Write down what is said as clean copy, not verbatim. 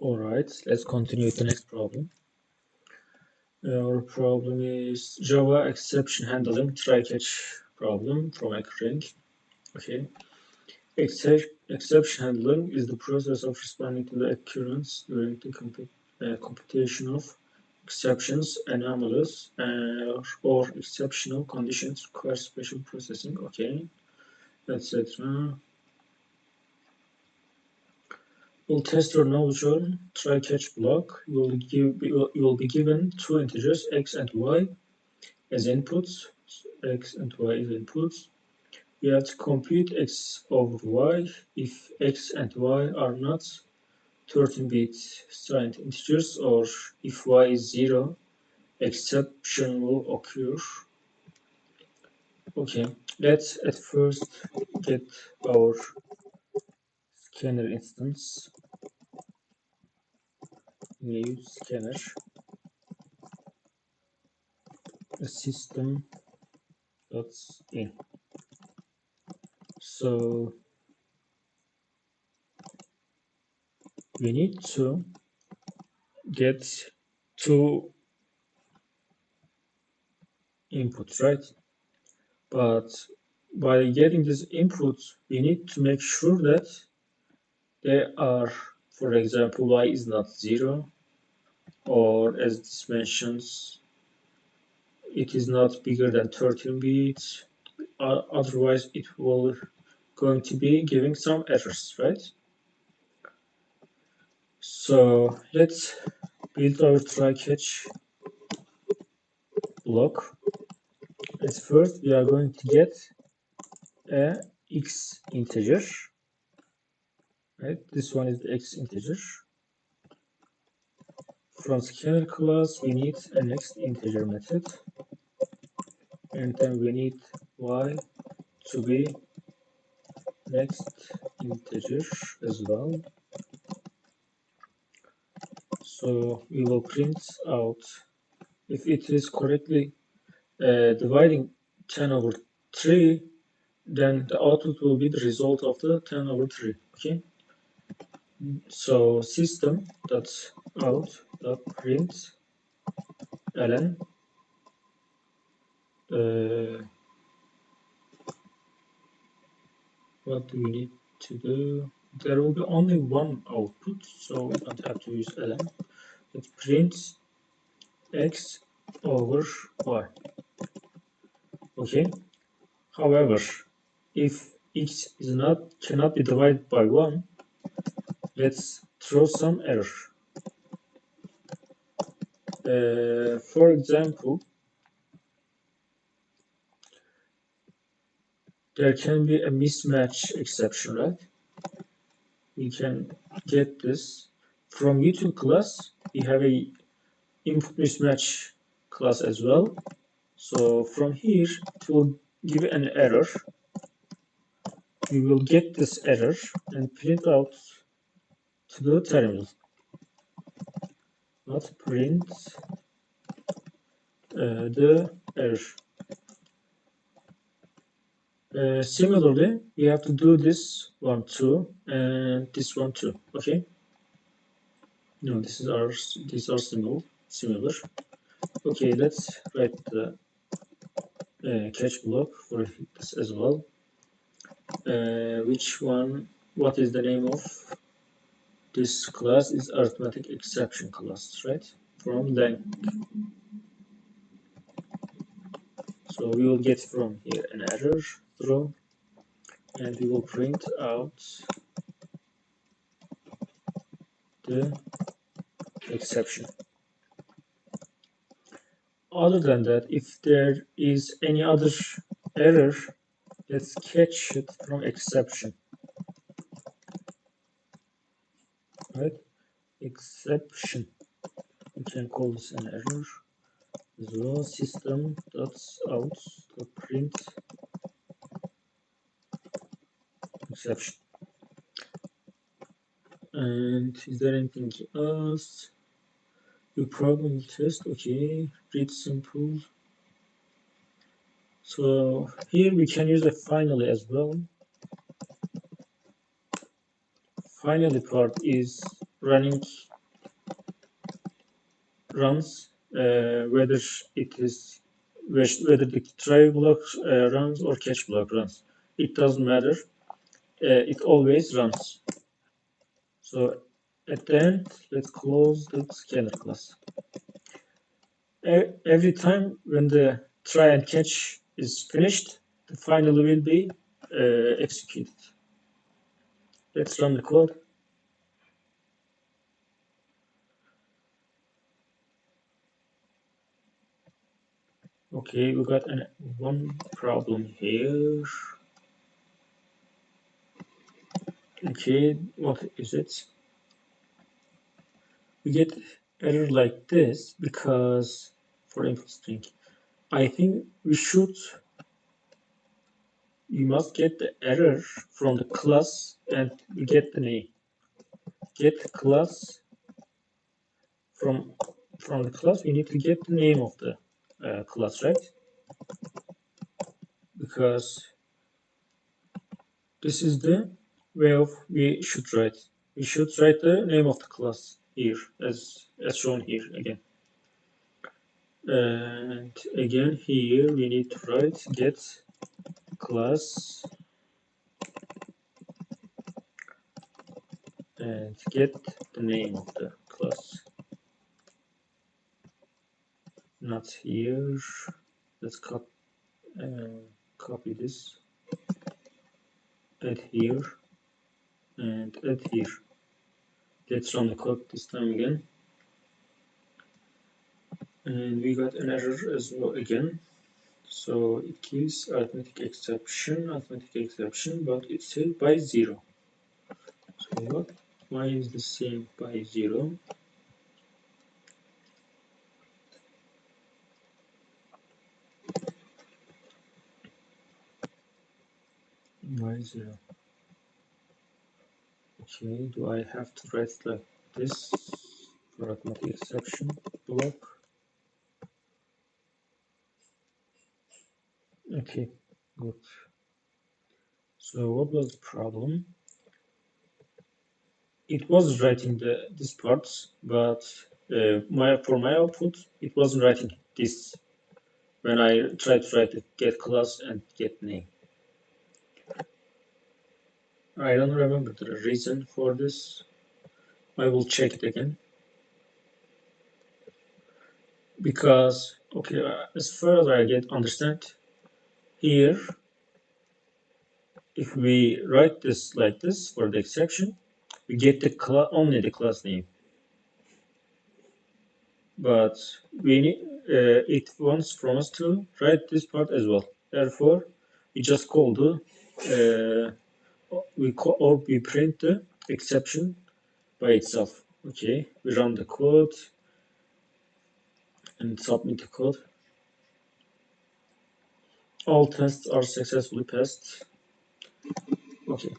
Alright, let's continue with the next problem. Our problem is Java exception handling try-catch problem from HackerRank. Okay. Exception handling is the process of responding to the occurrence during the computation of exceptions, anomalies, or exceptional conditions require special processing. Okay, etc. We'll test your knowledge on try-catch block. You will be given two integers x and y as inputs. X and y as inputs. We have to compute x over y if x and y are not 13-bit signed integers, or if y is 0, exception will occur. Okay, let's at first get our scanner instance. New scanner system that's in. So we need to get two inputs, right? But by getting these inputs, we need to make sure that they are, for example, y is not 0, or as this mentions, it is not bigger than 13 bits. Otherwise, it will going to be giving some errors, right? So let's build our try-catch block. At first, we are going to get a x integer, right? This one is the x integer. From scanner class, we need a next integer method, and then we need y to be next integer as well. So we will print out if it is correctly dividing 10 over 3, then the output will be the result of the 10 over 3. Okay. So system.out.print ln what do we need to do? There will be only one output, so we don't have to use ln. Let's print x over y. Okay. However, if x is cannot be divided by 1, let's throw some error. For example, there can be a mismatch exception, right? We can get this from YouTube class. We have a input mismatch class as well. So from here, it will give an error. We will get this error and print out to the terminal. Not print the error. Similarly, we have to do this one too, and this one too. Okay. No, these are similar. Okay, let's write the catch block for this as well. Which one? What is the name of this class? Is arithmetic exception class, right? From length. So we will get from here an error throw, and we will print out the exception. Other than that, if there is any other error, let's catch it from exception. Right? Exception. We can call this an error as well. System.out.print exception. And is there anything else? You probably test. Okay, read simple. So here we can use a finally as well. Finally part is running runs, whether it is whether the try block runs or catch block runs. It doesn't matter. It always runs. So at the end, let's close the scanner class. Every time when the try and catch is finished, the final will be executed. Let's run the code. Okay, we got one problem here. Okay, what is it? We get error like this because for input string. I think you must get the error from the class and we get the name. Get class from the class. We need to get the name of the class, right? Because this is the way of we should write. We should write the name of the class here as shown here again. And again here we need to write get class and get the name of the class. Not here. Let's copy this, add here, and add here. Let's run the code this time again. And we got an error as well again. So it gives arithmetic exception, but it's set by 0. So what? Why is the same by 0? Why 0? Okay, do I have to write like this for arithmetic exception block? Okay, good. So what was the problem? It was writing these parts, but for my output, it wasn't writing this when I tried to write the get class and get name. I don't remember the reason for this. I will check it again. Because, okay, as far as I understand, here, if we write this like this for the exception, we get the only the class name. But we need, it wants from us to write this part as well. Therefore, we just call the we print the exception by itself. Okay, we run the code and submit the code. All tests are successfully passed. Okay,